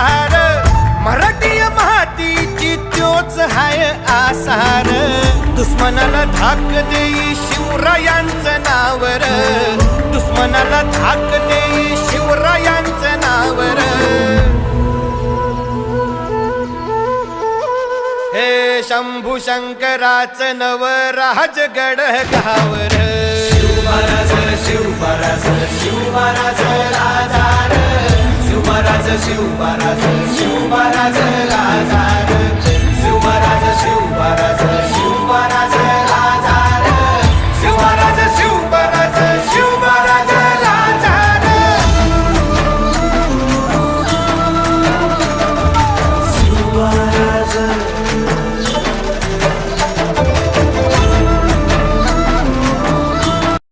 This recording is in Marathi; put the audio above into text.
आधार, मराठी मातीची त्योच हाय आसार. दुश्मनाला धाक देई शिवरायांचं नावर, दुश्मनाला धाक देई शिवरायांचं नावर. हे शंभू शंकराचं नव राजगड गावर. शिवमहाराज शिवमहाराज शिवमहाराज राजा रे. शिवमहाराज शिवमहाराज